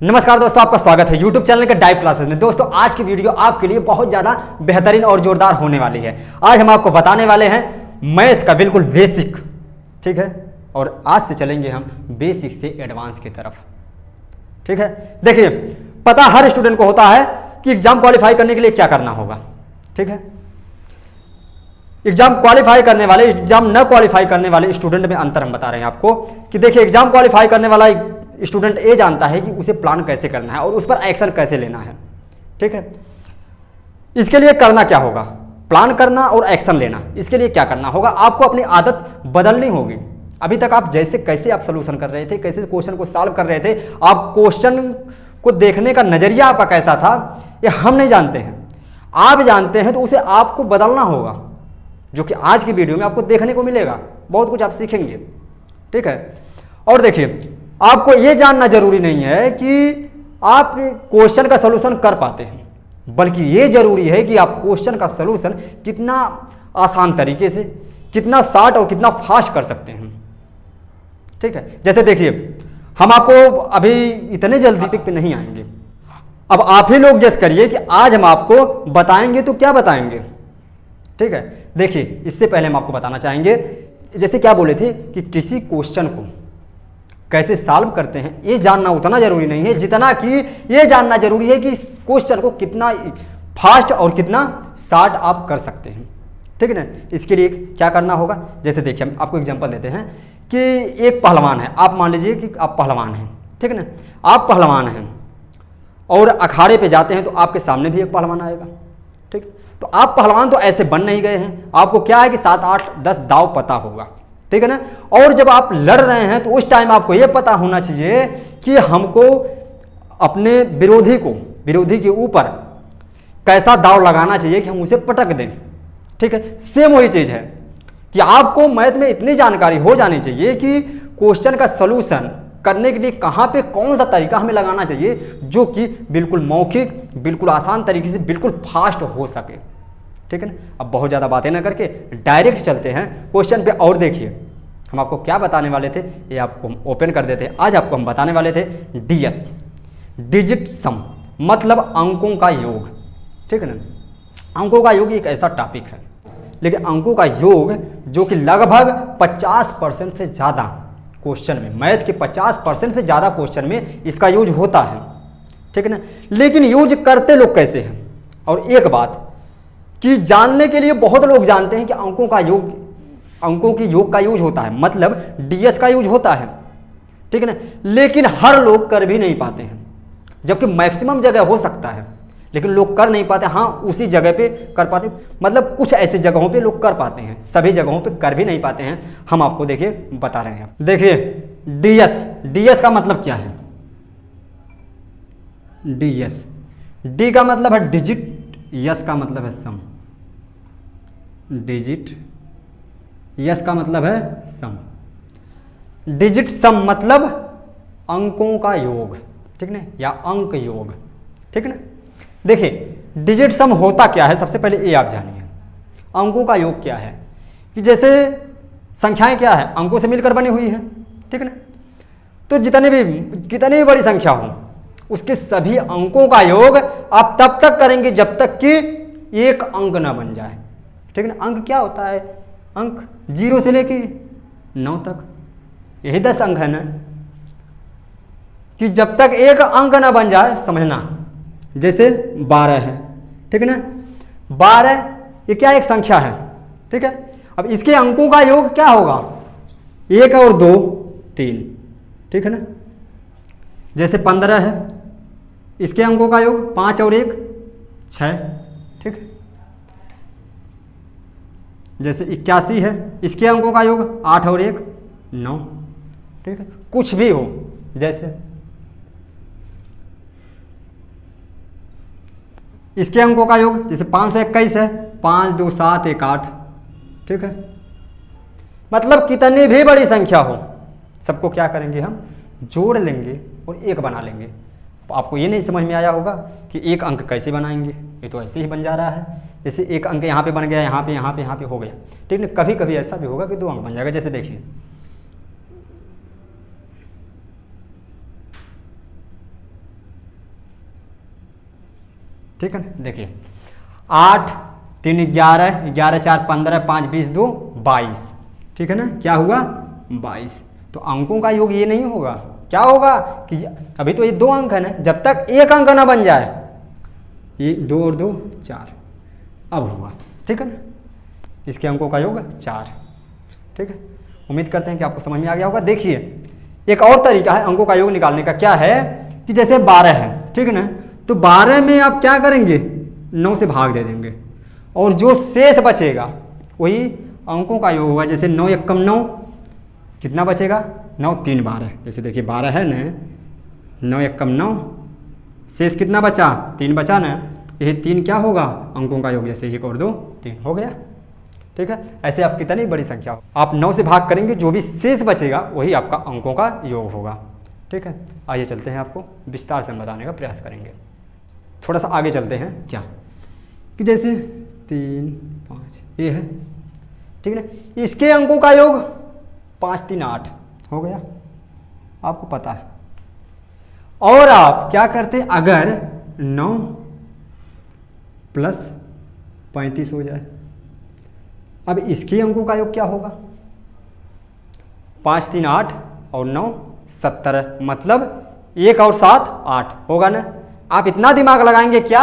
नमस्कार दोस्तों, आपका स्वागत है YouTube चैनल के डाइव क्लासेस में। दोस्तों आज की वीडियो आपके लिए बहुत ज़्यादा बेहतरीन और जोरदार होने वाली है। आज हम आपको बताने वाले हैं मैथ का बिल्कुल बेसिक, ठीक है, और आज से चलेंगे हम बेसिक से एडवांस की तरफ, ठीक है। देखिए, पता हर स्टूडेंट को होता है कि एग्जाम क्वालिफाई करने के लिए क्या करना होगा, ठीक है। एग्जाम क्वालिफाई करने वाले, एग्जाम न क्वालिफाई करने वाले स्टूडेंट में अंतर हम बता रहे हैं आपको कि देखिए, एग्जाम क्वालिफाई करने वाला स्टूडेंट ये जानता है कि उसे प्लान कैसे करना है और उस पर एक्शन कैसे लेना है, ठीक है। इसके लिए करना क्या होगा, प्लान करना और एक्शन लेना। इसके लिए क्या करना होगा, आपको अपनी आदत बदलनी होगी। अभी तक आप कैसे आप सोल्यूशन कर रहे थे, कैसे क्वेश्चन को सॉल्व कर रहे थे, आप क्वेश्चन को देखने का नजरिया आपका कैसा था, ये हम नहीं जानते हैं। आप जानते हैं तो उसे आपको बदलना होगा, जो कि आज की वीडियो में आपको देखने को मिलेगा। बहुत कुछ आप सीखेंगे, ठीक है। और देखिए, आपको यह जानना जरूरी नहीं है कि आप क्वेश्चन का सलूशन कर पाते हैं, बल्कि यह जरूरी है कि आप क्वेश्चन का सलूशन कितना आसान तरीके से, कितना शॉर्ट और कितना फास्ट कर सकते हैं, ठीक है। जैसे देखिए, हम आपको अभी इतने जल्दी टॉपिक पे नहीं आएंगे। अब आप ही लोग गेस करिए कि आज हम आपको बताएंगे तो क्या बताएंगे, ठीक है। देखिए, इससे पहले हम आपको बताना चाहेंगे, जैसे क्या बोले थे कि किसी क्वेश्चन को कैसे सॉल्व करते हैं, ये जानना उतना जरूरी नहीं है जितना कि ये जानना जरूरी है कि क्वेश्चन को कितना फास्ट और कितना शॉर्ट आप कर सकते हैं, ठीक है ना। इसके लिए क्या करना होगा, जैसे देखिए, हम आपको एग्जांपल देते हैं कि एक पहलवान है। आप मान लीजिए कि आप पहलवान हैं, ठीक है ना। आप पहलवान हैं और अखाड़े पे जाते हैं तो आपके सामने भी एक पहलवान आएगा, ठीक है। तो आप पहलवान तो ऐसे बन नहीं गए हैं, आपको क्या है कि 7, 8, 10 दाव पता होगा, ठीक है ना। और जब आप लड़ रहे हैं तो उस टाइम आपको यह पता होना चाहिए कि हमको अपने विरोधी के ऊपर कैसा दाव लगाना चाहिए कि हम उसे पटक दें, ठीक है। सेम वही चीज है कि आपको मैथ में इतनी जानकारी हो जानी चाहिए कि क्वेश्चन का सलूशन करने के लिए कहाँ पे कौन सा तरीका हमें लगाना चाहिए जो कि बिल्कुल मौखिक, बिल्कुल आसान तरीके से, बिल्कुल फास्ट हो सके, ठीक है ना। अब बहुत ज़्यादा बातें ना करके डायरेक्ट चलते हैं क्वेश्चन पे। और देखिए, हम आपको क्या बताने वाले थे, ये आपको हम ओपन कर देते हैं। आज आपको हम बताने वाले थे डीएस, डिजिट सम, मतलब अंकों का योग, ठीक है ना। अंकों का योग एक ऐसा टॉपिक है, लेकिन अंकों का योग जो कि लगभग 50% से ज़्यादा क्वेश्चन में, मैथ के 50% से ज़्यादा क्वेश्चन में इसका यूज होता है, ठीक है ना। लेकिन यूज करते लोग कैसे हैं, और एक बात कि जानने के लिए बहुत लोग जानते हैं कि अंकों की योग का यूज होता है, मतलब डीएस का यूज होता है, ठीक है ना। लेकिन हर लोग कर भी नहीं पाते हैं, जबकि मैक्सिमम जगह हो सकता है, लेकिन लोग कर नहीं पाते। हाँ, उसी जगह पे कर पाते, मतलब कुछ ऐसी जगहों पे लोग कर पाते हैं, सभी जगहों पे कर भी नहीं पाते हैं। हम आपको देखिए बता रहे हैं। देखिए, डीएस का मतलब क्या है, डीएस, डी का मतलब है डिजिट, यस का मतलब है सम, डिजिट, यस का मतलब है सम। डिजिट सम मतलब अंकों का योग, ठीक ना, या अंक योग, ठीक ना। देखिए, डिजिट सम होता क्या है, सबसे पहले ये आप जानिए। अंकों का योग क्या है कि जैसे संख्याएं क्या है, अंकों से मिलकर बनी हुई है, ठीक ना। तो कितनी भी बड़ी संख्या हो, उसके सभी अंकों का योग आप तब तक करेंगे जब तक कि एक अंक ना बन जाए, ठीक ना। अंक क्या होता है, अंक 0 से लेके 9 तक, यही 10 अंक है ना, कि जब तक एक अंक ना बन जाए, समझना। जैसे 12 है, ठीक है ना। 12 ये क्या एक संख्या है, ठीक है। अब इसके अंकों का योग क्या होगा, 1 और 2 3, ठीक है ना। जैसे 15 है, इसके अंकों का योग 5 और 1 6, ठीक है। जैसे 81 है, इसके अंकों का योग 8 और 1 9, ठीक है। कुछ भी हो, जैसे इसके अंकों का योग जैसे 521 है, 5 2 7 1 8, ठीक है। मतलब कितनी भी बड़ी संख्या हो, सबको क्या करेंगे, हम जोड़ लेंगे और एक बना लेंगे। तो आपको ये नहीं समझ में आया होगा कि एक अंक कैसे बनाएंगे, ये तो ऐसे ही बन जा रहा है। जैसे एक अंक यहाँ पे बन गया, यहाँ पे हो गया, ठीक है। कभी कभी ऐसा भी होगा कि 2 अंक बन जाएगा। जैसे देखिए, ठीक है ना। देखिए 8 3 11, 11 4 15, 5 20 2 22, ठीक है ना। क्या हुआ 22। तो अंकों का योग ये नहीं होगा, क्या होगा कि अभी तो ये 2 अंक है ना, जब तक एक अंक ना बन जाए, ये 2 और 2 4, अब हुआ, ठीक है ना। इसके अंकों का योग 4, ठीक है। उम्मीद करते हैं कि आपको समझ में आ गया होगा। देखिए एक और तरीका है अंकों का योग निकालने का, क्या है कि जैसे 12 है, ठीक है ना, तो 12 में आप क्या करेंगे 9 से भाग दे देंगे और जो शेष बचेगा वही अंकों का योग होगा। जैसे 9 एकम 9, कितना बचेगा 9 3 12, जैसे देखिए 12 है ना, 9 एकम 9, शेष कितना बचा 3 बचा ना, यही 3 क्या होगा अंकों का योग, जैसे 1 और 2 3 हो गया, ठीक है। ऐसे आप कितनी बड़ी संख्या हो, आप 9 से भाग करेंगे, जो भी शेष बचेगा वही आपका अंकों का योग होगा, ठीक है। आइए चलते हैं, आपको विस्तार से बताने का प्रयास करेंगे। थोड़ा सा आगे चलते हैं, क्या कि जैसे 3 5 ये है, ठीक है ना, इसके अंकों का योग 5 3 8 हो गया, आपको पता है। और आप क्या करते, अगर 9 प्लस 35 हो जाए, अब इसके अंकों का योग क्या होगा 5 3 8 और 9 17, मतलब 1 और 7 8 होगा ना। आप इतना दिमाग लगाएंगे क्या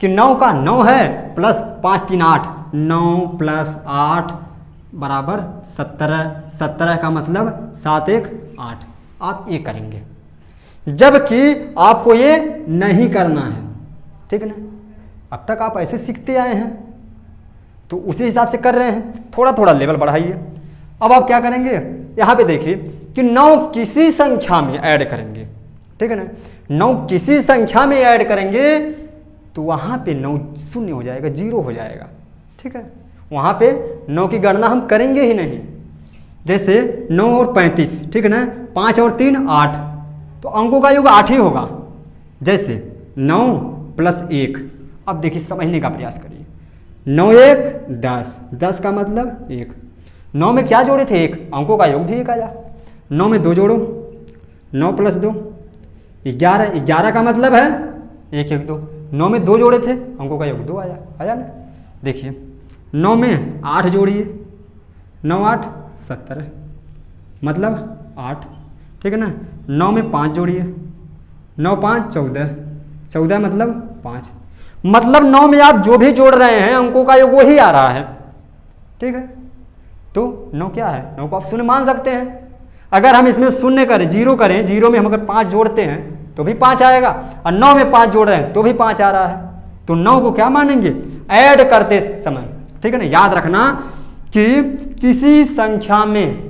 कि 9 का 9 है प्लस 5 3 8, 9 प्लस 8 बराबर 17, 17 का मतलब 7 1 8, आप ये करेंगे, जबकि आपको ये नहीं करना है, ठीक है ना। अब तक आप ऐसे सीखते आए हैं तो उसी हिसाब से कर रहे हैं, थोड़ा थोड़ा लेवल बढ़ाइए। अब आप क्या करेंगे, यहाँ पे देखिए कि 9 किसी संख्या में ऐड करेंगे, ठीक है ना, 9 किसी संख्या में ऐड करेंगे तो वहाँ पे 9 शून्य हो जाएगा, 0 हो जाएगा, ठीक है। वहाँ पे 9 की गणना हम करेंगे ही नहीं। जैसे 9 और 35, ठीक है ना, 5 और 3 8, तो अंकों का योग 8 ही होगा। जैसे 9 प्लस 1, अब देखिए समझने का प्रयास करिए, 9 1 10, 10 का मतलब 1, 9 में क्या जोड़े थे 1, अंकों का योग भी 1 आया। 9 में 2 जोड़ो, 9 प्लस 2 11, 11 का मतलब है 1 1 2, 9 में 2 जोड़े थे, अंकों का योग 2 आया, आया ना। देखिए 9 में 8 जोड़िए, 9 8 17, मतलब 8, ठीक है ना। 9 में 5 जोड़िए, 9 5 14, 14 मतलब 5, मतलब 9 में आप जो भी जोड़ रहे हैं अंकों का योग वही आ रहा है, ठीक है। तो 9 क्या है, 9 को आप शून्य मान सकते हैं। अगर हम इसमें शून्य करें, 0 करें, 0 में हम अगर 5 जोड़ते हैं तो भी 5 आएगा, और 9 में 5 जोड़ रहे हैं तो भी 5 आ रहा है। तो 9 को क्या मानेंगे, ऐड करते समय, ठीक है ना। याद रखना कि किसी संख्या में,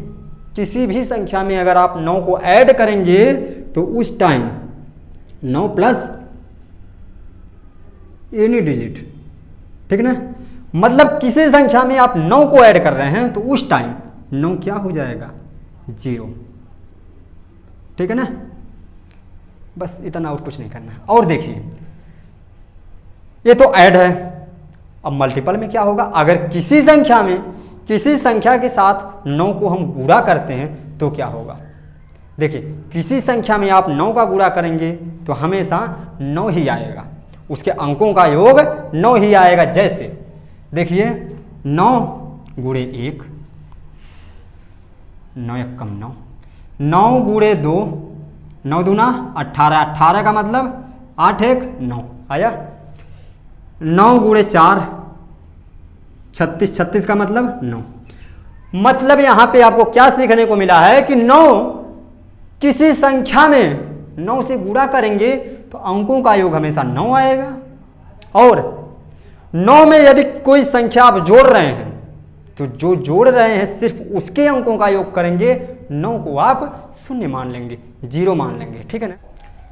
किसी भी संख्या में अगर आप 9 को ऐड करेंगे तो उस टाइम 9 प्लस एनी डिजिट, ठीक है ना, मतलब किसी संख्या में आप 9 को ऐड कर रहे हैं तो उस टाइम 9 क्या हो जाएगा 0, ठीक है ना। बस इतना और कुछ नहीं करना है। और देखिए ये तो ऐड है, अब मल्टीपल में क्या होगा, अगर किसी संख्या में किसी संख्या के साथ 9 को हम गुणा करते हैं तो क्या होगा। देखिए किसी संख्या में आप 9 का गुणा करेंगे तो हमेशा 9 ही आएगा, उसके अंकों का योग 9 ही आएगा। जैसे देखिए 9 गुणे 1, 9 एकम 9, 9 गुणे 2, 9 दूना 18, 18 का मतलब 8 1 9 आया। 9 गुणे 4 36, 36 का मतलब 9। मतलब यहां पे आपको क्या सीखने को मिला है कि 9 किसी संख्या में 9 से गुणा करेंगे तो अंकों का योग हमेशा 9 आएगा। और 9 में यदि कोई संख्या आप जोड़ रहे हैं तो जो जोड़ रहे हैं सिर्फ उसके अंकों का योग करेंगे, 9 को आप शून्य मान लेंगे, 0 मान लेंगे, ठीक है ना।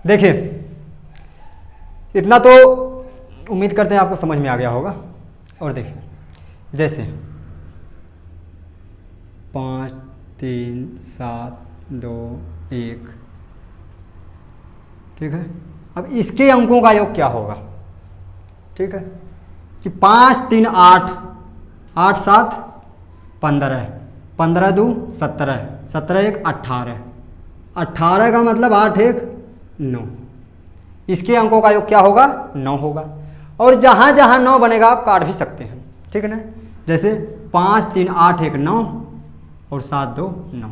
देखिए इतना तो उम्मीद करते हैं आपको समझ में आ गया होगा। और देखिए जैसे 5 3 7 2 1, ठीक है। अब इसके अंकों का योग क्या होगा, ठीक है, कि 5 3 8, 8 7 15, 15 2 17, 17 1 18, 18 का मतलब 8 1 9, इसके अंकों का योग क्या होगा 9 होगा। और जहाँ जहाँ 9 बनेगा आप काट भी सकते हैं, ठीक है ना। जैसे 5 3 8 1 9 और 7 2 9।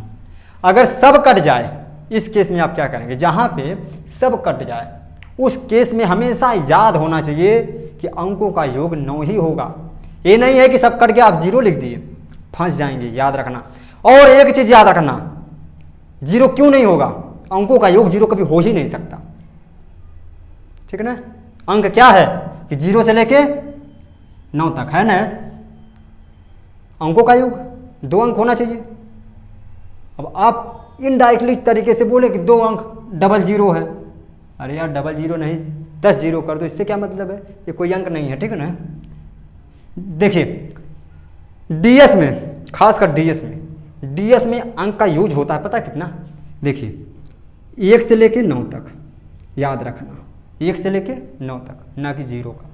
अगर सब कट जाए, इस केस में आप क्या करेंगे, जहाँ पे सब कट जाए उस केस में हमेशा याद होना चाहिए कि अंकों का योग 9 ही होगा। ये नहीं है कि सब कट गया आप 0 लिख दिए, फंस जाएंगे, याद रखना। और एक चीज़ याद रखना, 0 क्यों नहीं होगा, अंकों का योग 0 कभी हो ही नहीं सकता, ठीक है ना। अंक क्या है कि 0 से लेके 9 तक है ना, अंकों का योग 2 अंक होना चाहिए। अब आप इनडायरेक्टली तरीके से बोले कि 2 अंक डबल 0 है, अरे यार डबल 0 नहीं 10 0 कर दो, इससे क्या मतलब है, ये कोई अंक नहीं है, ठीक है ना। देखिए डीएस में, खासकर डीएस में अंक का यूज होता है, पता है कितना, देखिए 1 से लेके 9 तक, याद रखना 1 से लेके 9 तक, ना कि 0 का।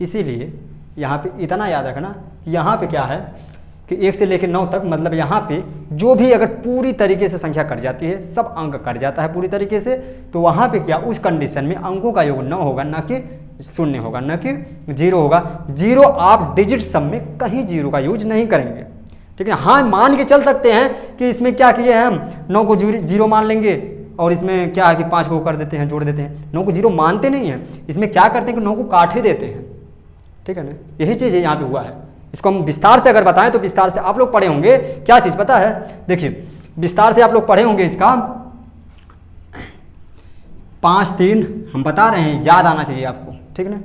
इसीलिए यहाँ पे इतना याद रखना, यहाँ पे क्या है कि 1 से लेके 9 तक, मतलब यहाँ पे जो भी अगर पूरी तरीके से संख्या कट जाती है, सब अंक कट जाता है पूरी तरीके से, तो वहाँ पे क्या, उस कंडीशन में अंकों का योग 9 होगा, ना कि 0 होगा, ना कि 0 होगा। 0 आप डिजिट सम में कहीं 0 का यूज नहीं करेंगे, ठीक है। हाँ मान के चल सकते हैं कि इसमें क्या किए हैं हम, 9 को 0 मान लेंगे, और इसमें क्या है कि 5 को कर देते हैं, जोड़ देते हैं। 9 को 0 मानते नहीं हैं, इसमें क्या करते हैं कि 9 को काट ही देते हैं, ठीक है ना। यही चीज़ यहाँ पे हुआ है। इसको हम विस्तार से अगर बताएं तो विस्तार से आप लोग पढ़े होंगे, क्या चीज़ पता है, देखिए विस्तार से आप लोग पढ़े होंगे इसका 5 3 हम बता रहे हैं, याद आना चाहिए आपको, ठीक है ना।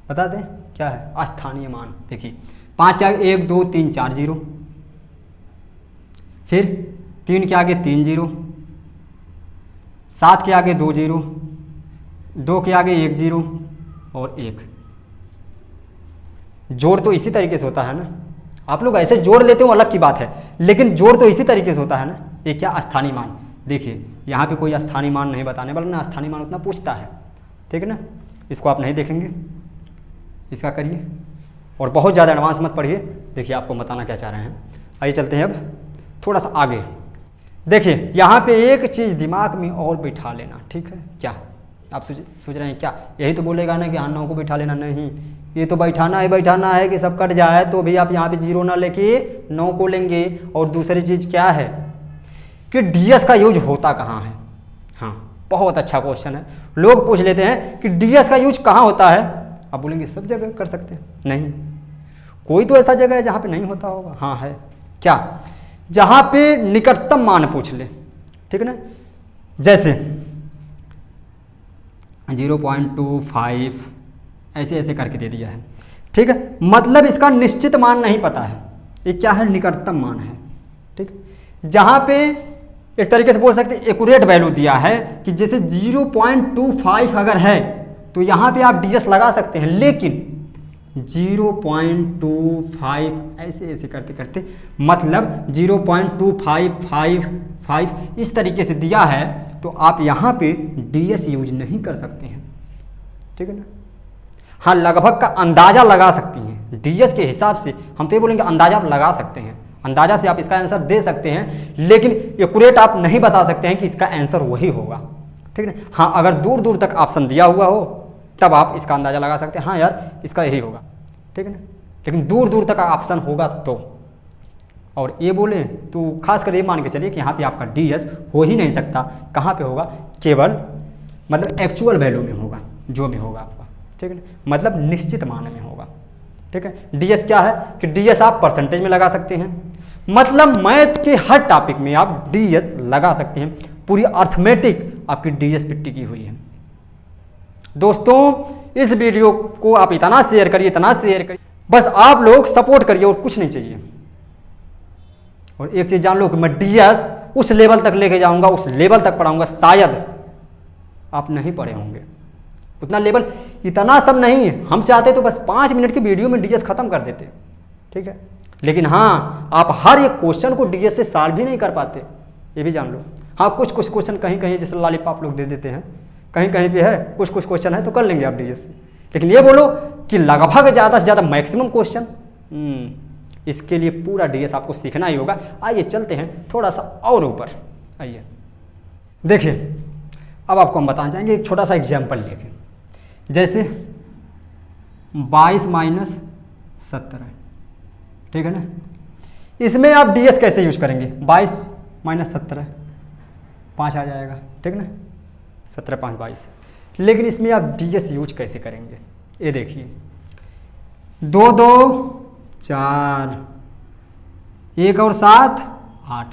बता दें क्या है, अस्थानीय मान। देखिए 5 के आगे 1 2 3 4 0, फिर 3 के आगे 3 0, 7 के आगे 2 0, 2 के आगे 1 0 और 1। जोड़ तो इसी तरीके से होता है ना, आप लोग ऐसे जोड़ लेते हो अलग की बात है, लेकिन जोड़ तो इसी तरीके से होता है ना। ये क्या, अस्थानीय मान। देखिए यहाँ पे कोई अस्थानीय मान नहीं बताने वाला ना, अस्थानीय मान उतना पूछता है, ठीक है ना। इसको आप नहीं देखेंगे, इसका करिए और बहुत ज़्यादा एडवांस मत पढ़िए। देखिए आपको बताना क्या चाह रहे हैं। आइए चलते हैं अब थोड़ा सा आगे। देखिए यहाँ पे एक चीज़ दिमाग में और बिठा लेना, ठीक है। क्या आप सोच रहे हैं क्या, यही तो बोलेगा ना कि हाँ 9 को बिठा लेना, नहीं, ये तो बैठाना है कि सब कट जाए, तो भी आप यहाँ पे 0 ना लेके 9 को लेंगे। और दूसरी चीज़ क्या है कि डीएस का यूज होता कहाँ है। हाँ बहुत अच्छा क्वेश्चन है, लोग पूछ लेते हैं कि डीएस का यूज कहाँ होता है। आप बोलेंगे सब जगह कर सकते हैं, नहीं, कोई तो ऐसा जगह है जहाँ पे नहीं होता होगा। हाँ है, क्या, जहाँ पे निकटतम मान पूछ ले, ठीक है ना। जैसे 0.25 ऐसे ऐसे करके दे दिया है, ठीक है। मतलब इसका निश्चित मान नहीं पता है, ये क्या है, निकटतम मान है, ठीक। जहाँ पे एक तरीके से बोल सकते हैं एक्यूरेट वैल्यू दिया है कि जैसे 0.25 अगर है तो यहाँ पे आप डीएस लगा सकते हैं, लेकिन 0.255 ऐसे ऐसे करते करते, मतलब 0.2555 इस तरीके से दिया है, तो आप यहाँ पे डीएस यूज नहीं कर सकते हैं, ठीक है ना। हाँ लगभग का अंदाजा लगा सकती हैं, डीएस के हिसाब से हम तो ये बोलेंगे अंदाजा आप लगा सकते हैं, अंदाजा से आप इसका आंसर दे सकते हैं, लेकिन एक्यूरेट आप नहीं बता सकते हैं कि इसका आंसर वही होगा, ठीक है ना। हाँ अगर दूर दूर तक ऑप्शन दिया हुआ हो तब आप इसका अंदाजा लगा सकते हैं, हाँ यार इसका यही होगा, ठीक है ना। लेकिन दूर दूर तक ऑप्शन होगा तो, और ये बोले तो खासकर ये मान के चलिए कि यहाँ पे आपका डीएस हो ही नहीं सकता। कहाँ पे होगा, केवल मतलब एक्चुअल वैल्यू में होगा, जो भी होगा आपका, ठीक है ना, मतलब निश्चित मान में होगा, ठीक है। डीएस क्या है कि डीएस आप परसेंटेज में लगा सकते हैं, मतलब मैथ के हर टॉपिक में आप डीएस लगा सकते हैं, पूरी अर्थमेटिक आपकी डीएस पे टिकी हुई है। दोस्तों इस वीडियो को आप इतना शेयर करिए, इतना शेयर करिए, बस आप लोग सपोर्ट करिए और कुछ नहीं चाहिए। और एक चीज़ जान लो कि मैं डीएस उस लेवल तक लेके जाऊंगा, उस लेवल तक पढ़ाऊंगा, शायद आप नहीं पढ़े होंगे उतना लेवल, इतना सब नहीं है। हम चाहते तो बस 5 मिनट की वीडियो में डीएस खत्म कर देते, ठीक है। लेकिन हाँ आप हर एक क्वेश्चन को डीएस से सॉल्व भी नहीं कर पाते, ये भी जान लो। हाँ कुछ कुछ क्वेश्चन कहीं कहीं जैसे लॉलीपॉप लोग दे देते हैं, कहीं कहीं पे है, कुछ कुछ क्वेश्चन है तो कर लेंगे आप डीएस से। लेकिन ये बोलो कि लगभग ज़्यादा से ज़्यादा मैक्सिमम क्वेश्चन, इसके लिए पूरा डीएस आपको सीखना ही होगा। आइए चलते हैं थोड़ा सा और ऊपर। आइए देखिए अब आपको हम बताना चाहेंगे एक छोटा सा एग्जाम्पल लेके। जैसे 22 माइनस 17, ठीक है ना। इसमें आप ds कैसे यूज करेंगे, 22 माइनस 17 5 आ जाएगा, ठीक है ना, 17 5 22। लेकिन इसमें आप ds यूज कैसे करेंगे, ये देखिए 2 2 4, 1 और 7 8,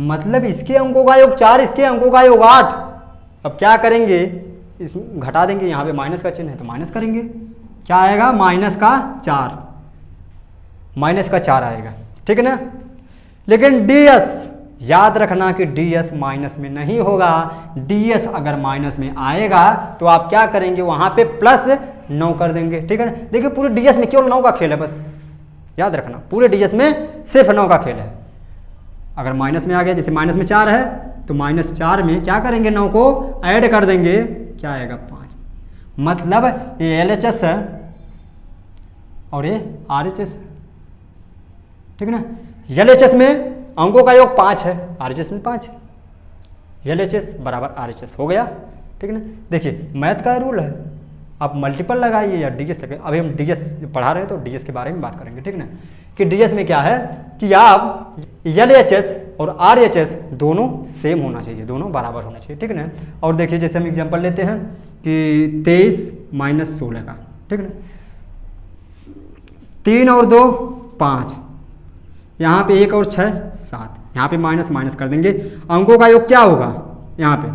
मतलब इसके अंकों का योग 4, इसके अंकों का योग 8। अब क्या करेंगे, इस घटा देंगे, यहाँ पे माइनस का चिन्ह है तो माइनस करेंगे, क्या आएगा माइनस का 4 आएगा, ठीक है ना। लेकिन ds याद रखना कि ds माइनस में नहीं होगा। ds अगर माइनस में आएगा तो आप क्या करेंगे, वहां पे प्लस 9 कर देंगे, ठीक है ना। देखिए पूरे ds में केवल 9 का खेल है, बस याद रखना पूरे ds में सिर्फ 9 का खेल है। अगर माइनस में आ गया, जैसे माइनस में 4 है तो माइनस 4 में क्या करेंगे, 9 को ऐड कर देंगे, क्या आएगा 5। मतलब ये LHS है और ये RHS है, ठीक है ना। LHS में अंकों का योग 5 है, RHS में 5 है, LHS बराबर RHS हो गया, ठीक है ना। देखिए मैथ का रूल है, आप मल्टीपल लगाइए या ds लगाइए। अभी हम ds पढ़ा रहे हैं तो ds के बारे में बात करेंगे, ठीक है ना, कि ds में क्या है कि आप LHS और RHS दोनों सेम होना चाहिए, दोनों बराबर होना चाहिए, ठीक है ना। और देखिए जैसे हम एग्जांपल लेते हैं कि 23 माइनस 16 का, ठीक है ना, 3 और 2 5, यहाँ पे 1 और 6 7, यहाँ पे माइनस माइनस कर देंगे, अंकों का योग क्या होगा, यहाँ पे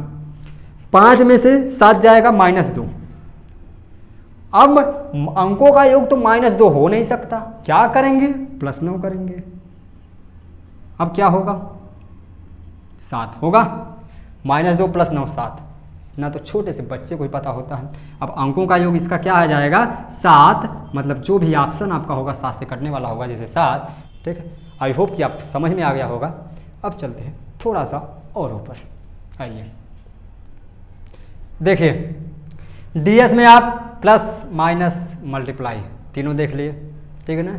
5 में से 7 जाएगा -2। अब अंकों का योग तो -2 हो नहीं सकता, क्या करेंगे +9 करेंगे। अब क्या होगा 7 होगा, -2 + 9 7, ना तो छोटे से बच्चे को ही पता होता है। अब अंकों का योग इसका क्या आ जाएगा 7, मतलब जो भी ऑप्शन आपका होगा 7 से कटने वाला होगा, जैसे 7, ठीक है। आई होप कि आप समझ में आ गया होगा। अब चलते हैं थोड़ा सा और ऊपर, आइए देखिए ds में आप प्लस माइनस मल्टीप्लाई तीनों देख लिए, ठीक है ना,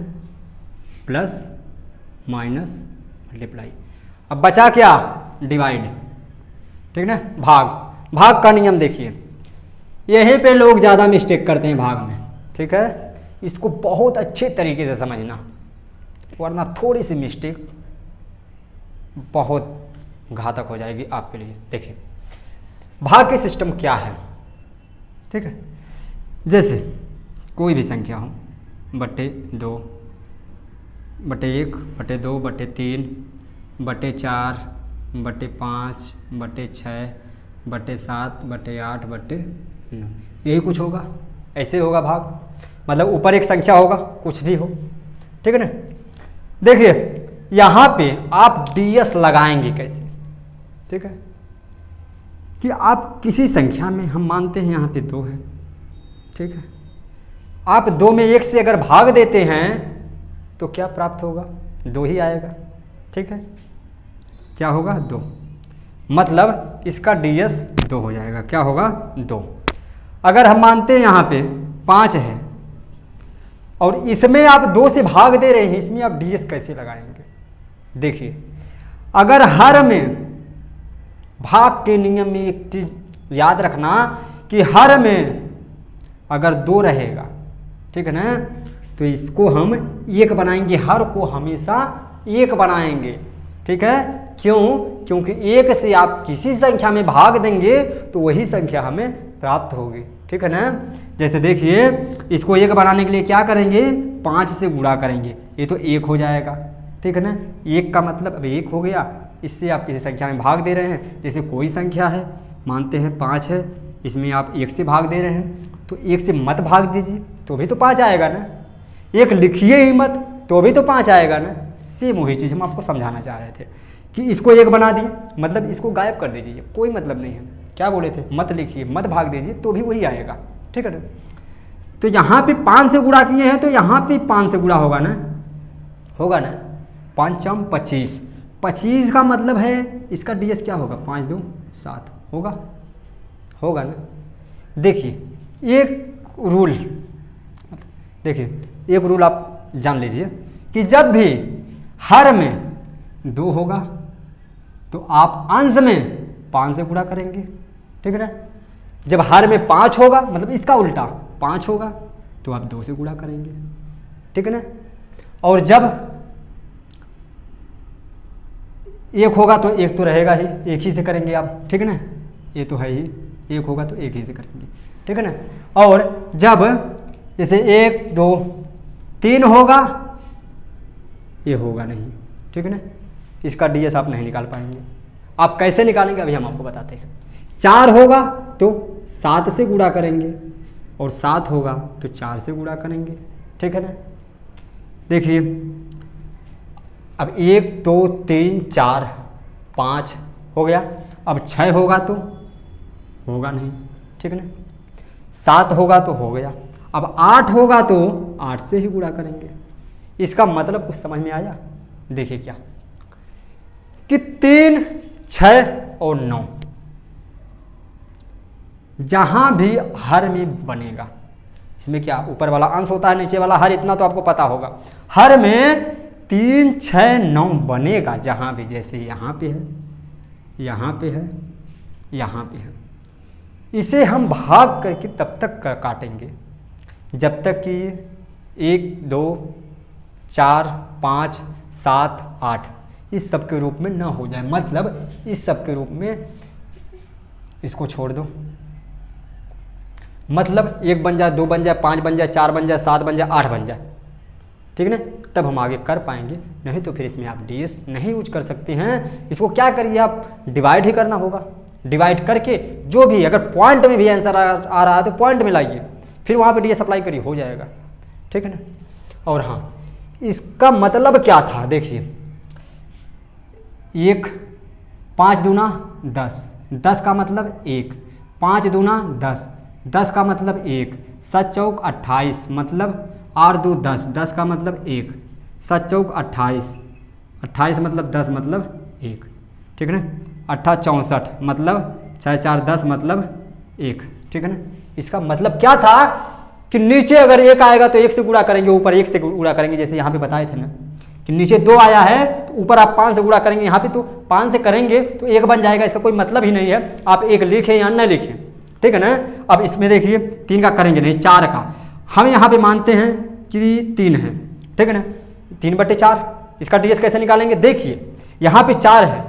प्लस माइनस मल्टीप्लाई। अब बचा क्या डिवाइड, ठीक है ना, भाग का नियम देखिए, यहीं पे लोग ज़्यादा मिस्टेक करते हैं भाग में, ठीक है। इसको बहुत अच्छे तरीके से समझना, वरना थोड़ी सी मिस्टेक बहुत घातक हो जाएगी आपके लिए। देखिए भाग के सिस्टम क्या है, ठीक है। जैसे कोई भी संख्या हो, /2 /1 /2 /3 /4 /5 /6 /7 /8 /9, यही कुछ होगा, ऐसे होगा भाग। मतलब ऊपर एक संख्या होगा, कुछ भी हो, ठीक है ना। देखिए यहाँ पे आप ds लगाएंगे कैसे, ठीक है, कि आप किसी संख्या में, हम मानते हैं यहाँ पे 2 है, ठीक है, आप 2 में 1 से अगर भाग देते हैं तो क्या प्राप्त होगा, 2 ही आएगा, ठीक है। क्या होगा 2, मतलब इसका ds 2 हो जाएगा, क्या होगा 2। अगर हम मानते हैं यहाँ पे 5 है और इसमें आप 2 से भाग दे रहे हैं, इसमें आप ds कैसे लगाएंगे। देखिए अगर हर में, भाग के नियम में एक चीज याद रखना कि हर में अगर 2 रहेगा, ठीक है ना, तो इसको हम 1 बनाएंगे, हर को हमेशा 1 बनाएंगे, ठीक है। क्यों, क्योंकि 1 से आप किसी संख्या में भाग देंगे तो वही संख्या हमें प्राप्त होगी, ठीक है ना। जैसे देखिए इसको 1 बनाने के लिए क्या करेंगे, 5 से गुणा करेंगे, ये तो 1 हो जाएगा, ठीक है ना। 1 का मतलब अब 1 हो गया, इससे आप किसी संख्या में भाग दे रहे हैं। जैसे कोई संख्या है, मानते हैं 5 है, इसमें आप 1 से भाग दे रहे हैं, तो 1 से मत भाग दीजिए तो भी तो 5 आएगा ना, 1 लिखिए ही मत तो भी तो 5 आएगा ना। सेम वही चीज़ हम आपको समझाना चाह रहे थे कि इसको 1 बना दिए, मतलब इसको गायब कर दीजिए, कोई मतलब नहीं है। क्या बोले थे, मत लिखिए मत भाग दीजिए तो भी वही आएगा, ठीक है ना। तो यहाँ पे 5 से गुणा किए हैं तो यहाँ पे 5 से गुणा होगा ना, होगा ना, 5 × 25, 25 का मतलब है इसका ds क्या होगा, 5 2 7 होगा, होगा ना। देखिए एक रूल, देखिए एक रूल आप जान लीजिए कि जब भी हर में 2 होगा तो आप अंश में 5 से गुणा करेंगे, ठीक है ना। जब हर में 5 होगा मतलब इसका उल्टा 5 होगा तो आप 2 से गुणा करेंगे, ठीक है ना। और जब 1 होगा तो 1 तो रहेगा ही, 1 ही से करेंगे आप, ठीक है ना। ये तो है ही, 1 होगा तो 1 ही से करेंगे, ठीक है ना। और जब जैसे 1 2 3 होगा, ये होगा नहीं, ठीक है ना। इसका डीएस आप नहीं निकाल पाएंगे। आप कैसे निकालेंगे अभी हम आपको बताते हैं। 4 होगा तो 7 से गुणा करेंगे, और 7 होगा तो 4 से गुणा करेंगे, ठीक है ना। देखिए अब 1 2 3 4 5 हो गया। अब 6 होगा तो होगा नहीं, ठीक है ना। 7 होगा तो हो गया। अब 8 होगा तो 8 से ही गुणा करेंगे। इसका मतलब कुछ समझ में आया? देखिए क्या कि 3 6 और 9 जहां भी हर में बनेगा, इसमें क्या ऊपर वाला अंश होता है, नीचे वाला हर, इतना तो आपको पता होगा। हर में 3 6 9 बनेगा जहां भी, जैसे यहाँ पे है, यहाँ पे है, यहाँ पे है। इसे हम भाग करके तब तक काटेंगे जब तक कि 1 2 4 5 7 8 इस सब के रूप में ना हो जाए। मतलब इस सब के रूप में इसको छोड़ दो, मतलब 1 बन जाए, 2 बन जाए, 5 बन जाए, 4 बन जाए, 7 बन जाए, 8 बन जाए, ठीक है ना। तब हम आगे कर पाएंगे, नहीं तो फिर इसमें आप डीएस नहीं यूज कर सकते हैं। इसको क्या करिए, आप डिवाइड ही करना होगा। डिवाइड करके जो भी अगर पॉइंट में भी आंसर आ रहा है तो पॉइंट में लाइए, फिर वहाँ पे डीएस अप्लाई करिए, हो जाएगा, ठीक है ना। और हाँ, इसका मतलब क्या था, देखिए 1 5 दूना 10, 10 का मतलब 1, 5 दूना 10, 10 का मतलब 1, 7 चौक 28 मतलब 8 2 10, 10 का मतलब 1, 7 चौक 28, 28 मतलब 10 मतलब 1, ठीक है ना। 8 64 मतलब 6 4 10 मतलब 1, ठीक है ना। इसका मतलब क्या था कि नीचे अगर 1 आएगा तो 1 से गुणा करेंगे, ऊपर 1 से गुणा करेंगे, जैसे यहाँ पे बताए थे ना कि नीचे 2 आया है तो ऊपर आप 5 से गुणा करेंगे, यहाँ पे तो 5 से करेंगे तो 1 बन जाएगा। इसका कोई मतलब ही नहीं है, आप 1 लिखें या न लिखें, ठीक है ना। अब इसमें देखिए 3 का करेंगे नहीं, 4 का हम यहाँ पे मानते हैं कि 3 है, ठीक है ना। 3/4 इसका डीएस कैसे निकालेंगे, देखिए यहाँ पे 4 है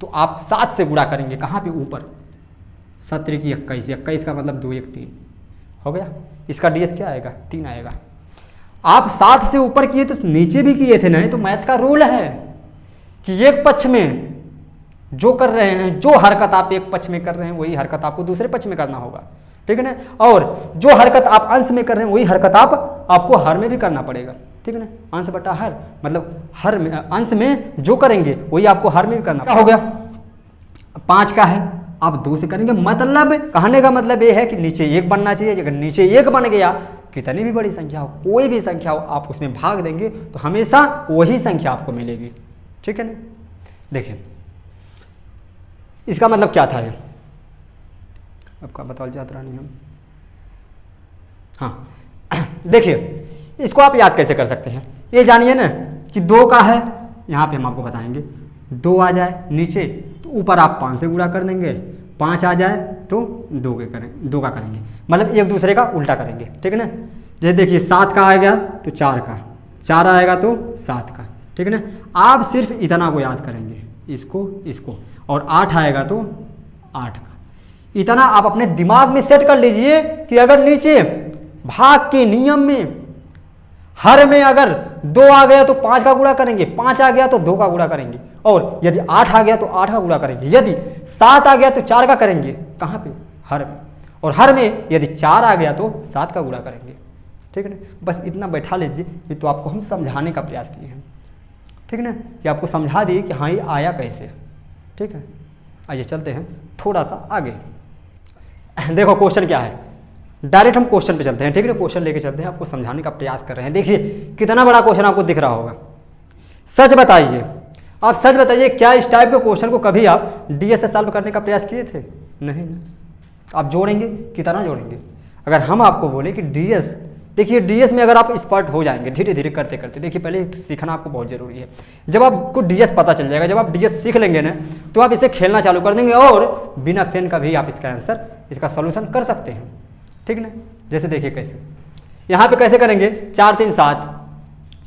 तो आप 7 से गुणा करेंगे, कहाँ पे ऊपर, 17 की 21, 21 का मतलब 2 1 3 हो गया। इसका डीएस क्या आएगा, 3 आएगा। आप 7 से ऊपर किए तो नीचे भी किए थे नहीं, तो मैथ का रूल है कि एक पक्ष में जो कर रहे हैं, जो हरकत आप एक पक्ष में कर रहे हैं वही हरकत आपको दूसरे पक्ष में करना होगा, ठीक है ना। और जो हरकत आप अंश में कर रहे हैं वही हरकत आपको हर में भी करना पड़ेगा, ठीक है ना। अंश बटा हर मतलब हर में, अंश में जो करेंगे वही आपको हर में भी करना पड़ेगा। हो गया 5 का है, आप 2 से करेंगे। मतलब कहने का मतलब ये है कि नीचे 1 बनना चाहिए। अगर नीचे 1 बन गया, कितनी भी बड़ी संख्या हो, कोई भी संख्या हो, आप उसमें भाग देंगे तो हमेशा वही संख्या आपको मिलेगी, ठीक है ना। देखिए इसका मतलब क्या था, ये आपका बताओ जाता नहीं हम। हाँ देखिए इसको आप याद कैसे कर सकते हैं, ये जानिए ना कि 2 का है, यहाँ पे हम आपको बताएंगे 2 आ जाए नीचे तो ऊपर आप 5 से गुणा कर देंगे, 5 आ जाए तो 2 का करेंगे, मतलब एक दूसरे का उल्टा करेंगे, ठीक है ना। जैसे देखिए 7 का आएगा तो 4 का, 4 आएगा तो 7 का, ठीक है ना। आप सिर्फ इतना को याद करेंगे, इसको, और 8 आएगा तो 8 का। इतना आप अपने दिमाग में सेट कर लीजिए कि अगर नीचे भाग के नियम में हर में अगर 2 आ गया तो 5 का गुणा करेंगे, 5 आ गया तो 2 का गुणा करेंगे, और यदि 8 आ गया तो 8 का गुणा करेंगे, यदि 7 आ गया तो 4 का करेंगे, कहाँ पे, हर में। और हर में यदि 4 आ गया तो 7 का गुणा करेंगे, ठीक है ना। बस इतना बैठा लीजिए, ये तो आपको हम समझाने का प्रयास किए हैं, ठीक है ना, कि आपको समझा दिए कि हाँ ये आया कैसे, ठीक है। आइए चलते हैं थोड़ा सा आगे। देखो क्वेश्चन क्या है, डायरेक्ट हम क्वेश्चन पे चलते हैं, ठीक है। क्वेश्चन लेके चलते हैं, आपको समझाने का प्रयास कर रहे हैं। देखिए कितना बड़ा क्वेश्चन आपको दिख रहा होगा। सच बताइए, आप सच बताइए, क्या इस टाइप के क्वेश्चन को कभी आप डीएस से सॉल्व करने का प्रयास किए थे? नहीं ना। आप जोड़ेंगे, कितना जोड़ेंगे? अगर हम आपको बोले कि डीएस, देखिए डीएस में अगर आप एक्सपर्ट हो जाएंगे धीरे धीरे करते करते, देखिए पहले तो सीखना आपको बहुत ज़रूरी है। जब आपको डीएस पता चल जाएगा, जब आप डीएस सीख लेंगे ना, तो आप इसे खेलना चालू कर देंगे और बिना पेन का भी आप इसका आंसर, इसका सॉल्यूशन कर सकते हैं, ठीक ना। जैसे देखिए कैसे, यहाँ पे कैसे करेंगे, 4 3 7,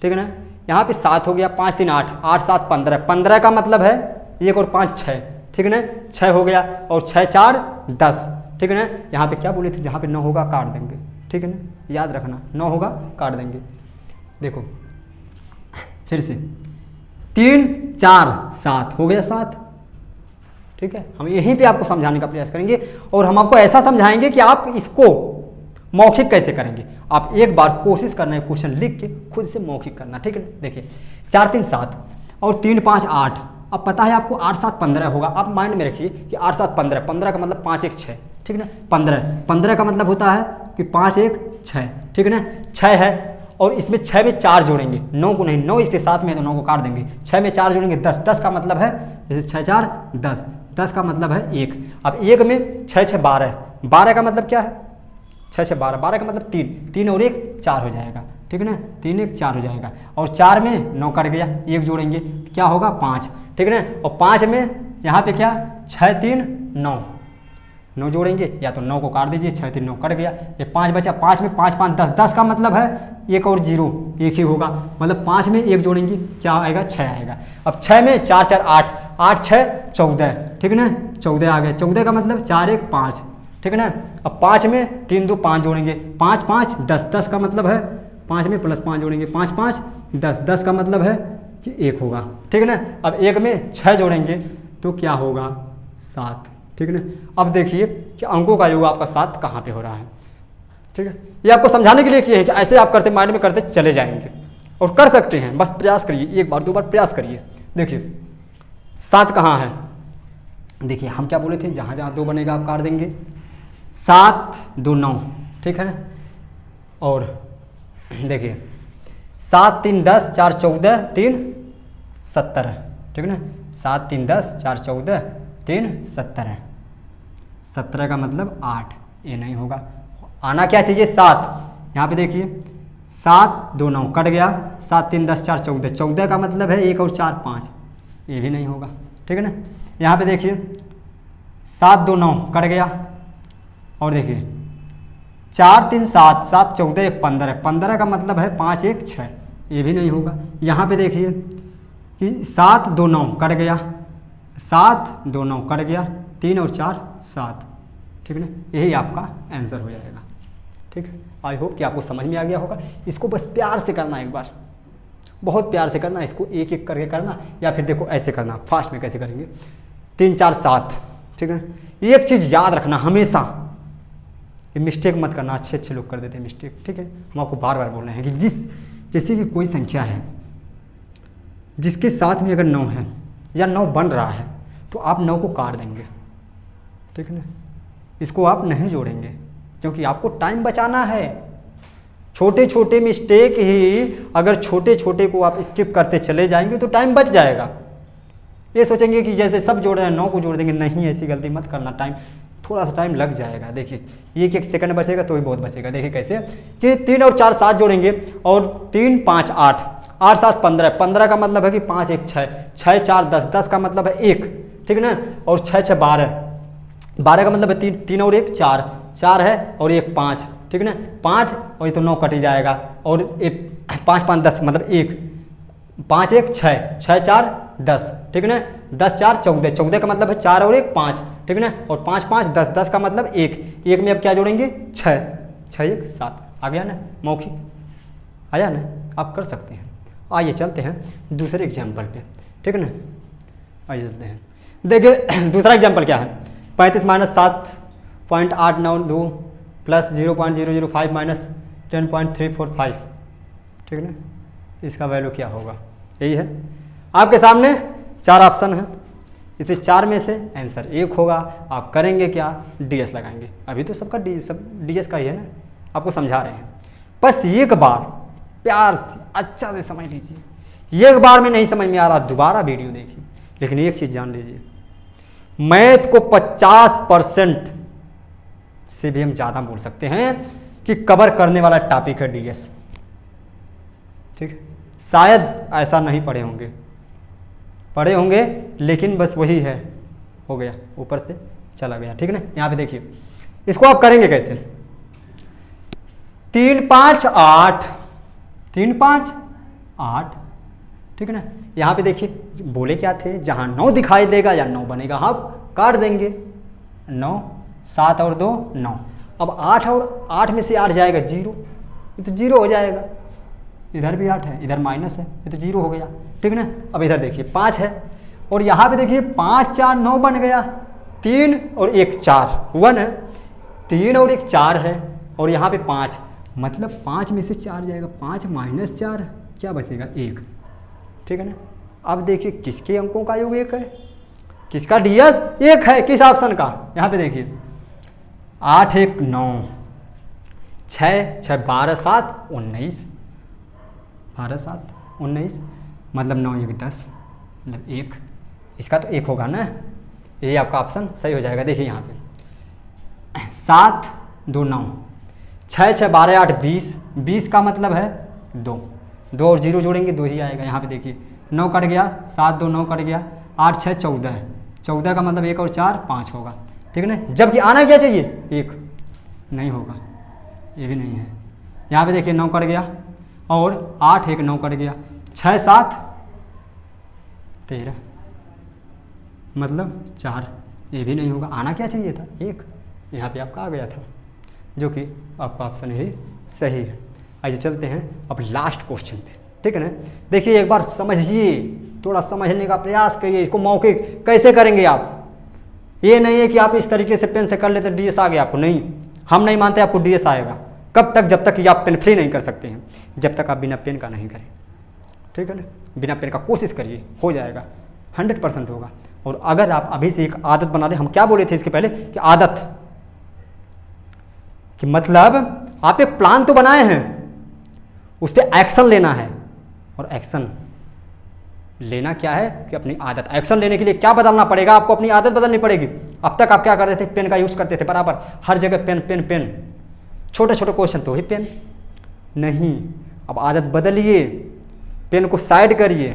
ठीक है ना, यहाँ पे 7 हो गया, 5 3 8, 8 7 15, 15 का मतलब है 1 और 5 6, ठीक है ना, 6 हो गया, और 6 4 10, ठीक है ना। यहाँ पे क्या बोले थे, जहाँ पे 9 होगा काट देंगे, ठीक है ना, याद रखना 9 होगा काट देंगे। देखो फिर से 3 4 7 हो गया 7, ठीक है। हम यहीं पे आपको समझाने का प्रयास करेंगे और हम आपको ऐसा समझाएंगे कि आप इसको मौखिक कैसे करेंगे। आप एक बार कोशिश करना है, क्वेश्चन लिख के खुद से मौखिक करना, ठीक है। देखिए 4 3 7 और 3 5 8, अब पता है आपको 8 7 15 होगा। आप माइंड में रखिए कि 8 7 15, 15 का मतलब 5 1 6, ठीक है ना। 15 का मतलब होता है कि 5 1 6, ठीक है ना। 6 है और इसमें 6 में 4 जोड़ेंगे, 9 को नहीं, 9 इसके साथ में है तो 9 को काट देंगे। 6 में 4 जोड़ेंगे 10, 10 का मतलब है, जैसे 6 4 10, 10 का मतलब है 1। अब 1 में 6 6 12, 12 का मतलब क्या है, 6 6 12, 12 का मतलब 3, 3 और 1 4 हो जाएगा, ठीक है ना, 3 1 4 हो जाएगा। और 4 में 9 कट गया, 1 जोड़ेंगे क्या होगा 5, ठीक है ना। और 5 में यहाँ पे क्या 6 3 9, 9 जोड़ेंगे, या तो 9 को काट दीजिए, 6 3 9 कट गया, ये 5 बचा, 5 में 5 5 10, 10 का मतलब है 1 और 0 1 ही होगा, मतलब 5 में 1 जोड़ेंगे क्या आएगा 6 आएगा। अब 6 में 4 4 8, 8 6 14, ठीक है ना, 14 आ गया, 14 का मतलब 4 1 5, ठीक है ना। अब 5 में 3 2 5 जोड़ेंगे, 5 5 10, 10 का मतलब है 5 में प्लस 5 जोड़ेंगे, 5 5 10, 10 का मतलब है कि 1 होगा, ठीक है ना। अब 1 में 6 जोड़ेंगे तो क्या होगा 7, ठीक है ना। अब देखिए कि अंकों का योग आपका 7 कहाँ पे हो रहा है, ठीक है। ये आपको समझाने के लिए किए हैं कि ऐसे आप करते माइंड में करते चले जाएंगे और कर सकते हैं, बस प्रयास करिए, एक बार 2 बार प्रयास करिए। देखिए 7 कहाँ है, देखिए हम क्या बोले थे, जहाँ जहाँ 2 बनेगा आप काट देंगे, 7 2 9, ठीक है ना। और देखिए 7 3 10 4 14 3 17, ठीक है ना, 7 3 10 4 14 3 17, 17 का मतलब 8, ये नहीं होगा, आना क्या चाहिए 7। यहाँ पे देखिए 7 2 9 कट गया, 7 3 10 4 14, 14 का मतलब है 1 और 4 5, ये भी नहीं होगा, ठीक है ना। यहाँ पे देखिए 7 2 9 कट गया, और देखिए 4 3 7, 7 14 1 15, 15 का मतलब है 5 1 6, ये भी नहीं होगा। यहाँ पे देखिए कि 7 2 9 कट गया, 7 2 9 कट गया, 3 और 4 7, ठीक है ना, यही आपका आंसर हो जाएगा, ठीक है। आई होप कि आपको समझ में आ गया होगा। इसको बस प्यार से करना, एक बार बहुत प्यार से करना, इसको एक एक करके करना, या फिर देखो ऐसे करना, फास्ट में कैसे करेंगे, 3 4 7, ठीक है। एक चीज़ याद रखना हमेशा, ये मिस्टेक मत करना, अच्छे अच्छे लोग कर देते हैं मिस्टेक, ठीक है। हम आपको बार बार बोल रहे हैं कि जैसे भी कोई संख्या है जिसके साथ में अगर 9 है या 9 बन रहा है तो आप 9 को काट देंगे, ठीक है ना, इसको आप नहीं जोड़ेंगे, क्योंकि आपको टाइम बचाना है। छोटे छोटे मिस्टेक ही अगर छोटे छोटे को आप स्किप करते चले जाएंगे तो टाइम बच जाएगा। ये सोचेंगे कि जैसे सब जोड़ रहे हैं 9 को जोड़ देंगे, नहीं, ऐसी गलती मत करना, टाइम थोड़ा सा टाइम लग जाएगा। देखिए 1 1 सेकंड बचेगा तो ही बहुत बचेगा। देखिए कैसे कि 3 और 4 7 जोड़ेंगे, और 3 5 8, 8 7 15, 15 का मतलब है कि 5 1 6, 6 4 10, 10 का मतलब है 1, ठीक है ना, और 6 6 12, 12 का मतलब है 3 और 1 4, 4 है और 1 5, ठीक है ना, 5 और ये तो 9 कट ही जाएगा, और 5 5 10 मतलब 1, 5 1 6, 6 4 10, ठीक है ना, 10 4 14, 14 का मतलब है 4 और 1 5, ठीक है ना, और 5 5 10, 10 का मतलब 1, 1 में अब क्या जोड़ेंगे 6, 6 1 7, आ गया ना, मौखिक आया ना, आप कर सकते हैं। आइए चलते हैं दूसरे एग्जाम्पल पे, ठीक है ना, आइए चलते हैं। देखिए दूसरा एग्जाम्पल क्या है, 35 माइनस 7.892 प्लस 0.005 माइनस 10.345, ठीक है ना, इसका वैल्यू क्या होगा, यही है आपके सामने। 4 ऑप्शन है, इसे 4 में से आंसर 1 होगा। आप करेंगे क्या, डीएस लगाएंगे। अभी तो सबका डीएस का ही है ना, आपको समझा रहे हैं, बस एक बार प्यार से अच्छा से समझ लीजिए। एक बार में नहीं समझ में आ रहा दोबारा वीडियो देखिए, लेकिन एक चीज़ जान लीजिए, मैथ को 50% से भी हम ज़्यादा बोल सकते हैं कि कवर करने वाला टॉपिक है डीएस, ठीक है। शायद ऐसा नहीं पढ़े होंगे, लेकिन बस वही है, हो गया, ऊपर से चला गया, ठीक है ना। यहाँ पे देखिए इसको आप करेंगे कैसे, 3 5 8, 3 5 8, ठीक है ना। यहाँ पे देखिए बोले क्या थे, जहाँ 9 दिखाई देगा या 9 बनेगा हम काट देंगे। 9 7 और 2 9। अब 8 और 8 में से 8 जाएगा 0, ये तो 0 हो जाएगा। इधर भी 8 है, इधर माइनस है, ये तो 0 हो गया, ठीक है ना। अब इधर देखिए 5 है और यहाँ पे देखिए 5 4 9 बन गया। 3 और 1 4 हुआ ना, 3 और 1 4 है और यहाँ पे 5, मतलब 5 में से 4 जाएगा, 5 माइनस 4 क्या बचेगा 1, ठीक है ना। अब देखिए किसके अंकों का योग 1 है, किसका डीएस 1 है, किस ऑप्शन का। यहाँ पे देखिए 8 1 9, 6 6 12 7 19, 12 7 19, मतलब 9 1 10, मतलब 1, इसका तो 1 होगा ना, ये आपका ऑप्शन सही हो जाएगा। देखिए यहाँ पे 7 2 9, 6 6 12 8 20, 20 का मतलब है 2, 2 और 0 जोड़ेंगे 2 ही आएगा। यहाँ पे देखिए 9 कट गया, 7 2 9 कट गया, 8 6 14, 14 का मतलब 1 और 4 5 होगा, ठीक है ना। जबकि आना क्या चाहिए 1, नहीं होगा, ये भी नहीं है। यहाँ पे देखिए 9 कट गया और 8 1 9 कट गया, 6 7 13, मतलब 4, ये भी नहीं होगा। आना क्या चाहिए था 1, यहाँ पे आपका आ गया था, जो कि आपका ऑप्शन यही सही है। आइए चलते हैं अब लास्ट क्वेश्चन पे, ठीक है ना। देखिए एक बार समझिए, थोड़ा समझने का प्रयास करिए, इसको मौके कैसे करेंगे आप। ये नहीं है कि आप इस तरीके से पेन से कर लेते डीएस आ गया आपको, नहीं, हम नहीं मानते आपको डीएस आएगा। कब तक, जब तक कि आप पेन फ्री नहीं कर सकते हैं, जब तक आप बिना पेन का नहीं करें, ठीक है ना। बिना पेन का कोशिश करिए, हो जाएगा, 100% होगा। और अगर आप अभी से एक आदत बना रहे, हम क्या बोले थे इसके पहले कि आदत कि मतलब आप एक प्लान तो बनाए हैं, उस पर एक्शन लेना है। और एक्शन लेना क्या है कि अपनी आदत, एक्शन लेने के लिए क्या बदलना पड़ेगा आपको, अपनी आदत बदलनी पड़ेगी। अब तक आप क्या करते थे, पेन का यूज़ करते थे बराबर, हर जगह पेन पेन पेन, छोटे छोटे क्वेश्चन तो ही पेन, नहीं, अब आदत बदलिए, पेन को साइड करिए,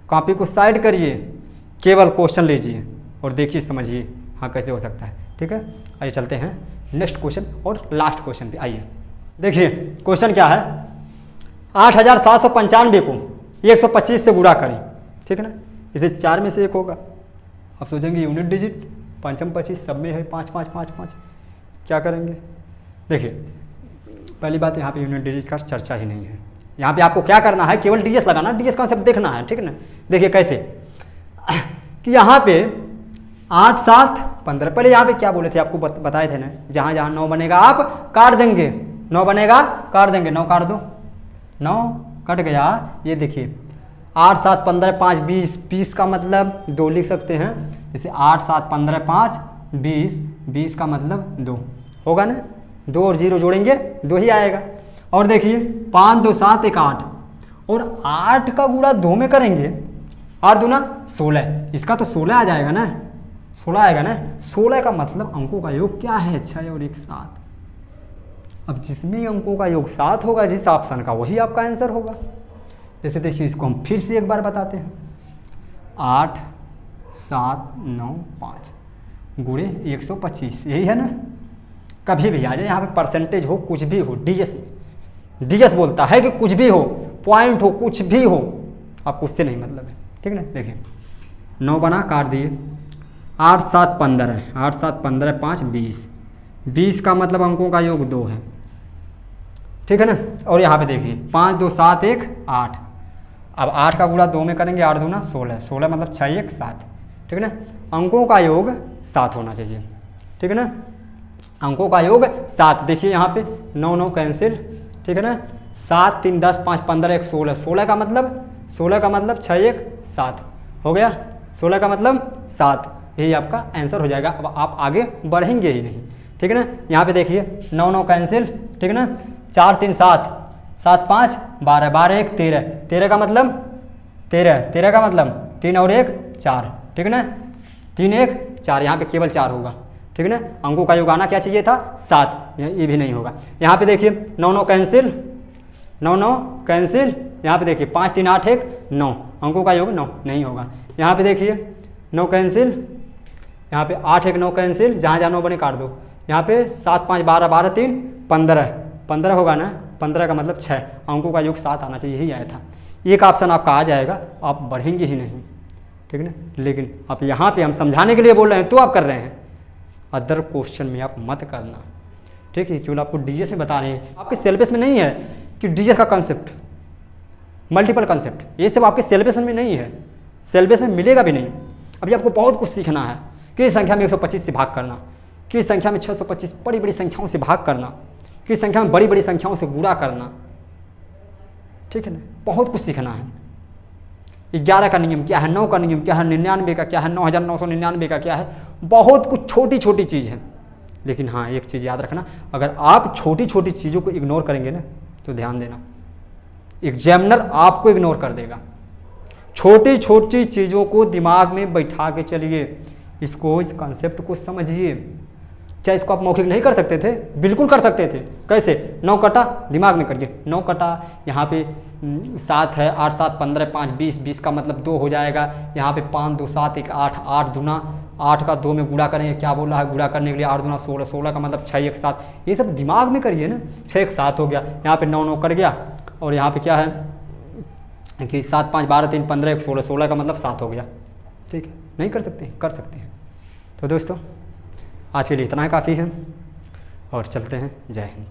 कॉपी को साइड करिए, केवल क्वेश्चन लीजिए और देखिए समझिए हाँ कैसे हो सकता है, ठीक है। आइए चलते हैं नेक्स्ट क्वेश्चन और लास्ट क्वेश्चन पे। आइए देखिए क्वेश्चन क्या है, 8795 को 125 से गुणा करें, ठीक है ना। इसे 4 में से 1 होगा। अब सोचेंगे यूनिट डिजिट, पंचम 25 सब में है 5 5 5 5, क्या करेंगे। देखिए पहली बात, यहाँ पे यूनिट डिजिट का चर्चा ही नहीं है। यहाँ पे आपको क्या करना है, केवल डीएस लगाना, डीएस कॉन्सेप्ट देखना है, ठीक है ना। देखिए कैसे कि यहाँ पे 8 7 15, पहले यहाँ पे क्या बोले थे आपको बताए थे ना, जहाँ जहाँ 9 बनेगा आप काट देंगे, 9 बनेगा काट देंगे, 9 काट दो, 9 कट गया। ये देखिए 8 7 15 5 20, 20 का मतलब 2 लिख सकते हैं, जैसे 8 7 15 5 20, 20 का मतलब 2 होगा ना, 2 और 0 जोड़ेंगे 2 ही आएगा। और देखिए 5 2 7 1 8, और 8 का गुणा 2 में करेंगे, 8 दूना 16, इसका तो 16 आ जाएगा ना, 16 आएगा ना। 16 का मतलब अंकों का योग क्या है, 6 और 1 7। अब जिसमें अंकों का योग 7 होगा, जिस ऑप्शन का, वही आपका आंसर होगा। जैसे देखिए इसको हम फिर से एक बार बताते हैं, 8 7 9 5 गुणे 125, यही है ना। कभी भी आ जाए यहाँ पे परसेंटेज हो, कुछ भी हो, डीएस बोलता है कि कुछ भी हो, पॉइंट हो, कुछ भी हो, आपको उससे नहीं मतलब है, ठीक है ना। देखिए 9 बना काट दिए, 8 7 15, 8 7 15 5 20, 20 का मतलब अंकों का योग 2 है, ठीक है ना। और यहाँ पे देखिए 5 2 7 1 8, अब 8 का गुणा 2 में करेंगे, 8 दूना 16, 16 मतलब 6 1 7, ठीक है ना। अंकों का योग 7 होना चाहिए, ठीक है ना, अंकों का योग 7। देखिए यहाँ पे 9 9 कैंसिल, ठीक है ना, 7 3 10 5 15 1 16, 16 का मतलब 6 1 7 हो गया, 16 का मतलब 7, यही आपका आंसर हो जाएगा। अब आप आगे बढ़ेंगे ही नहीं, ठीक है ना। यहाँ पे देखिए 9 9 कैंसिल, ठीक है ना, 4 3 7 7 5 12, 12 1 13, 13 का मतलब 13 का मतलब 3 और 1 4, ठीक है ना, 3 1 4, यहाँ पे केवल 4 होगा, ठीक है ना। अंकों का योग आना क्या चाहिए था 7, ये भी नहीं होगा। यहाँ पे देखिए 9 9 कैंसिल, 9 9 कैंसिल, यहाँ पे देखिए 5 3 8 1 9, अंकों का योग 9 नहीं होगा। यहाँ पे देखिए 9 कैंसिल, यहाँ पे 8 1 9 कैंसिल, जहाँ जहाँ 9 बने काट दो। यहाँ पे 7 5 12 12 3 15, 15 होगा ना, 15 का मतलब 6, अंकों का योग 7 आना चाहिए, यही आया था। एक ऑप्शन आपका आ जाएगा, आप बढ़ेंगे ही नहीं, ठीक है ना। लेकिन आप यहाँ पे हम समझाने के लिए बोल रहे हैं तो आप कर रहे हैं, अदर क्वेश्चन में आप मत करना, ठीक है। केवल आपको डीएस में बता रहे हैं, आपके सिलेबस में नहीं है कि डीएस का कंसेप्ट, मल्टीपल कंसेप्ट, ये सब आपके सिलेबस में नहीं है, सिलेबस में मिलेगा भी नहीं। अभी आपको बहुत कुछ सीखना है, किस संख्या में 125 से भाग करना, किस संख्या में 625 बड़ी बड़ी संख्याओं से भाग करना, किस संख्या में बड़ी बड़ी संख्याओं से गुणा करना, ठीक है ना। बहुत कुछ सीखना है। 11 का नियम क्या है, 9 का नियम क्या है, 99 का क्या है, 9999 का क्या है, बहुत कुछ छोटी छोटी चीज़ है। लेकिन हाँ, एक चीज़ याद रखना, अगर आप छोटी छोटी चीज़ों को इग्नोर करेंगे ना, तो ध्यान देना एग्जामिनर आपको इग्नोर कर देगा। छोटी छोटी चीज़ों को दिमाग में बैठा के चलिए, इसको, इस कॉन्सेप्ट को समझिए। क्या इसको आप मौखिक नहीं कर सकते थे? बिल्कुल कर सकते थे। कैसे? 9 कटा दिमाग में करिए, 9 कटा, यहाँ पे 7 है, 8 7 15 5 20, 20 का मतलब 2 हो जाएगा, यहाँ पे 5 2 7 1 8, 8 दूना 8 का 2 में गुणा करेंगे, क्या बोल रहा है गुणा करने के लिए, 8 दूना 16, 16 का मतलब 6 1 7, ये सब दिमाग में करिए ना। 6 1 7 हो गया, यहाँ पे 9 9 कट गया, और यहाँ पे क्या है कि 7 5 12 3 15 1 16, 16 का मतलब 7 हो गया, ठीक है। नहीं कर सकते? कर सकते हैं। तो दोस्तों आज के लिए इतना ही काफ़ी है, और चलते हैं। जय हिंद।